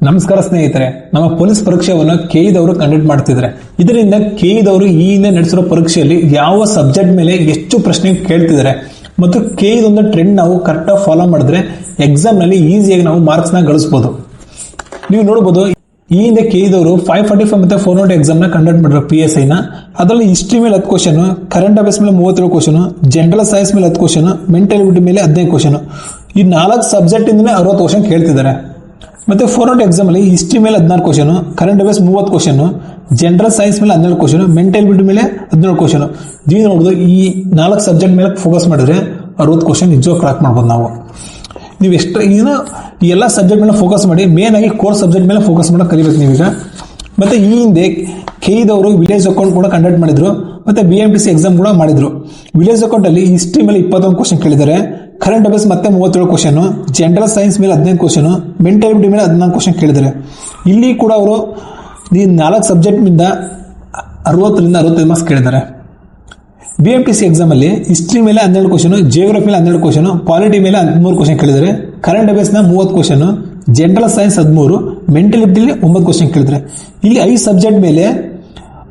ನಮಸ್ಕಾರ ಸ್ನೇಹಿತರೆ, ನಮ್ಮ ಪೊಲೀಸ್ ಪರೀಕ್ಷೆಯನ್ನು ಕೆಇದವರು ಕಂಡಕ್ಟ್ ಮಾಡ್ತಿದ್ದಾರೆ. ಇದರಿಂದ ಕೆಇದವರು ಈ ಹಿಂದೆ ನಡೆಸಿರೋ ಪರೀಕ್ಷೆಯಲ್ಲಿ ಯಾವ ಸಬ್ಜೆಕ್ಟ್ ಮೇಲೆ ಎಷ್ಟು ಪ್ರಶ್ನೆ ಕೇಳ್ತಿದ್ದಾರೆ ಮತ್ತು ಕೆಇದೊಂದು ಟ್ರೆಂಡ್ ನಾವು ಕರೆಕ್ಟ್ ಆಗಿ ಫಾಲೋ ಮಾಡಿದ್ರೆ ಎಕ್ಸಾಮ್ ನಲ್ಲಿ ಈಸಿಯಾಗಿ ನಾವು ಮಾರ್ಕ್ಸ್ ನ ಗಳಿಸಬಹುದು. ನೀವು ನೋಡಬಹುದು, ಈ ಹಿಂದೆ ಕೆಇದವರು 545 ಮತ್ತೆ 400 ಎಕ್ಸಾಮ್ ನ ಕಂಡಕ್ಟ್ ಮಾಡಿರೋ PSI ನ. ಅದರಲ್ಲಿ ಹಿಸ್ಟ್ರಿ ಮೇಲೆ 10 ಕ್ವಶನ್, ಕರೆಂಟ್ ಅಫೇರ್ಸ್ ಮೇಲೆ 37 ಕ್ವಶನ್, ಜನರಲ್ ಸೈನ್ಸ್ ಮೇಲೆ 10 ಕ್ವಶನ್, ಮೆಂಟಲ್ ಎಬಿಲಿಟಿ ಮೇಲೆ 15 ಕ್ವಶನ್. ಈ 4 ಸಬ್ಜೆಕ್ಟ್ ಇಂದನೇ 60 ಕ್ವಶನ್ ಕೇಳ್ತಿದ್ದಾರೆ. ಮತ್ತೆ 400 ಎಕ್ಸಾಮ್ ಅಲ್ಲಿ ಹಿಸ್ಟ್ರಿ ಮೇಲೆ 16 question, current affairs 30 question, general science ಮೇಲೆ 12 ಕ್ವಶನ್, ಮೆಂಟಲ್ ಎಬಿಲಿಟಿ ಮೇಲೆ 17 ಕ್ವಶನ್. ನೀವು ನೋಡುದು, ಈ 4 ಸಬ್ಜೆಕ್ಟ್ ಮೇಲೆ ಫೋಕಸ್ ಮಾಡಿದ್ರೆ 60 ಕ್ವಶನ್ ನಿಜವಾಗಿ ಕ್ರಾಕ್ ಮಾಡ್ಬೋದು ನಾವು. ನೀವು ಎಷ್ಟು ಈ ಎಲ್ಲ ಸಬ್ಜೆಕ್ಟ್ ಮೇಲೆ ಫೋಕಸ್ ಮಾಡಿ, ಮೇನ್ ಆಗಿ ಕೋರ್ ಸಬ್ಜೆಕ್ಟ್ ಮೇಲೆ ಫೋಕಸ್ ಮಾಡೋ ಕಲಿಬೇಕು ನೀವೀಗ. ಮತ್ತೆ ಈ ಹಿಂದೆ ಕೆಇದವರು ವಿಲೇಜ್ ಅಕೌಂಟ್ ಕೂಡ ಕಂಡಕ್ಟ್ ಮಾಡಿದ್ರು, ಮತ್ತೆ BMTC ಎಕ್ಸಾಮ್ ಕೂಡ ಮಾಡಿದ್ರು. ವಿಲೇಜ್ ಅಕೌಂಟ್ ಅಲ್ಲಿ ಹಿಸ್ಟ್ರಿ ಮೇಲೆ 21 ಕ್ವಶನ್ ಕೇಳಿದ್ದಾರೆ, ಕರೆಂಟ್ ಅಫೇರ್ಸ್ ಮತ್ತೆ 37 ಕ್ವಶನ್, ಜನರಲ್ ಸೈನ್ಸ್ ಮೇಲೆ 15 ಕ್ವಶನ್, ಮೆಂಟಲ್ ಎಬಿಲಿಟಿ ಮೇಲೆ 14 ಕ್ವಶನ್ ಕೇಳಿದ್ದಾರೆ. ಇಲ್ಲಿ ಕೂಡ ಅವರು ಈ 4 ಸಬ್ಜೆಕ್ಟ್ ನಿಂದ 60ರಿಂದ 65 ಮಾರ್ಕ್ಸ್ ಕೇಳಿದ್ದಾರೆ. BMTC ಎಕ್ಸಾಮ್ ಅಲ್ಲಿ ಹಿಸ್ಟ್ರಿ ಮೇಲೆ 12 ಕ್ವಶನ್, ಜಿಯೋಗ್ರಫಿ ಮೇಲೆ 12 ಕ್ವಶನ್, ಪಾಲಿಟಿ ಮೇಲೆ 13 ಕ್ವಶನ್ ಕೇಳಿದ್ದಾರೆ, ಕರೆಂಟ್ ಅಫೇರ್ಸ್ ನ 30 question, general science 13, mental ability 9 question ಕೇಳಿದ್ದಾರೆ. ಇಲ್ಲಿ 5 ಸಬ್ಜೆಕ್ಟ್ ಮೇಲೆ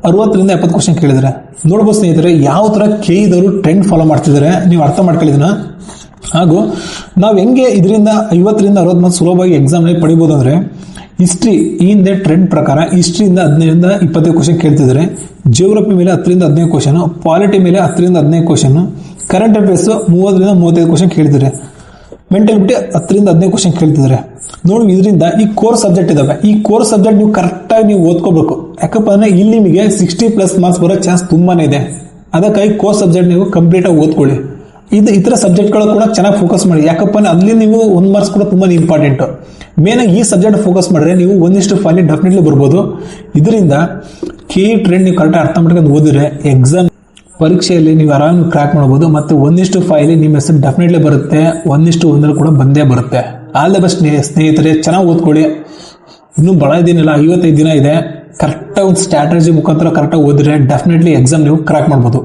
60ರಿಂದ 70 ಕ್ವಶನ್ ಕೇಳಿದ್ದಾರೆ. ನೋಡಬಹುದು ಸ್ನೇಹಿತರೆ, ಯಾವ ತರ ಕೆಇದವರು ಟ್ರೆಂಡ್ ಫಾಲೋ ಮಾಡ್ತಿದ್ದಾರೆ ನೀವು ಅರ್ಥ ಮಾಡ್ಕೊಳ್ಳೋದನ್ನ. ಹಾಗೂ ನಾವು ಹೆಂಗೆ ಇದರಿಂದ 50ರಿಂದ 60 ಮಾರ್ಕ್ಸ್ ಸುಲಭವಾಗಿ ಎಕ್ಸಾಮ್ ನಲ್ಲಿ ಪಡಿಬಹುದು ಅಂದ್ರೆ, ಹಿಸ್ಟ್ರಿ ಈ ಹಿಂದೆ ಟ್ರೆಂಡ್ ಪ್ರಕಾರ ಹಿಸ್ಟ್ರಿಯಿಂದ 15ರಿಂದ 20 ಕ್ವಶನ್ ಕೇಳ್ತಿದ್ದಾರೆ, ಜಿಯೋಗ್ರಫಿ ಮೇಲೆ 10ರಿಂದ 15 ಕ್ವಶನ್, ಪಾಲಿಟಿ ಮೇಲೆ 10ರಿಂದ 15 ಕ್ವಶನ್, ಕರೆಂಟ್ ಅಫೇರ್ಸ್ 30ರಿಂದ 35 ಕ್ವಶನ್ ಕೇಳ್ತಿದ್ದಾರೆ, ಮೆಂಟಲ್ ಎಬಿಲಿಟಿ 10ರಿಂದ 15 ಕ್ವಶನ್ ಕೇಳ್ತಿದ್ದಾರೆ. ನೋಡಿ, ಇದರಿಂದ ಈ ಕೋರ್ ಸಬ್ಜೆಕ್ಟ್ ಇದಾವೆ, ಈ ಕೋರ್ ಸಬ್ಜೆಕ್ಟ್ ನೀವು ಕರೆಕ್ಟ್ ಆಗಿ ನೀವು ಓದ್ಕೋಬೇಕು. ಯಾಕಪ್ಪ ಅಂದ್ರೆ ಇಲ್ಲಿ ನಿಮಗೆ 60+ ಮಾರ್ಕ್ಸ್ ಬರೋ ಚಾನ್ಸ್ ತುಂಬಾನೇ ಇದೆ. ಅದಕ್ಕಾಗಿ ಕೋರ್ ಸಬ್ಜೆಕ್ಟ್ ನೀವು ಕಂಪ್ಲೀಟ್ ಆಗಿ ಓದ್ಕೊಳ್ಳಿ. ಇತರ ಸಬ್ಜೆಕ್ಟ್ ಗಳು ಕೂಡ ಚೆನ್ನಾಗಿ ಫೋಕಸ್ ಮಾಡಿ. ಯಾಕಪ್ಪ ಅಂದ್ರೆ ಅಲ್ಲಿ ನೀವು 1 ಮಾರ್ಕ್ಸ್ ಕೂಡ ತುಂಬಾ ಇಂಪಾರ್ಟೆಂಟ್. ಮೇನ್ ಆಗಿ ಈ ಸಬ್ಜೆಕ್ಟ್ ಫೋಕಸ್ ಮಾಡಿದ್ರೆ ನೀವು 1:5 ಡೆಫಿನೆಟ್ಲಿ ಬರ್ಬೋದು. ಇದರಿಂದ ಕೆಇ ಟ್ರೆಂಡ್ ನೀವು ಕರೆಕ್ಟ್ ಅರ್ಥ ಮಾಡ್ಕೊಂಡು ಓದಿದ್ರೆ ಎಕ್ಸಾಮ್ ಪರೀಕ್ಷೆಯಲ್ಲಿ ನೀವು ಆರಾಮ್ ಕ್ರಾಕ್ ಮಾಡಬಹುದು. ಮತ್ತೆ 1:5 ನಿಮ್ಮ ಹೆಸರು ಡೆಫಿನೆಟ್ಲಿ ಬರುತ್ತೆ, 1:1 ಕೂಡ ಬಂದೇ ಬರುತ್ತೆ. ಆಲ್ ದ ಬೆಸ್ಟ್ ಸ್ನೇಹಿತರೆ, ಚೆನ್ನಾಗಿ ಓದ್ಕೊಳ್ಳಿ. ಇನ್ನೂ ಬಹಳ ದಿನ ಇಲ್ಲ, 55 ದಿನ ಇದೆ. ಕರೆಕ್ಟ್ ಒಂದು ಸ್ಟ್ರಾಟಜಿ ಮುಖಾಂತರ ಕರೆಕ್ಟಾಗಿ ಓದಿದ್ರೆ ಡೆಫಿನೆಟ್ಲಿ ಎಕ್ಸಾಮ್ ನೀವು ಕ್ರಾಕ್ ಮಾಡಬಹುದು.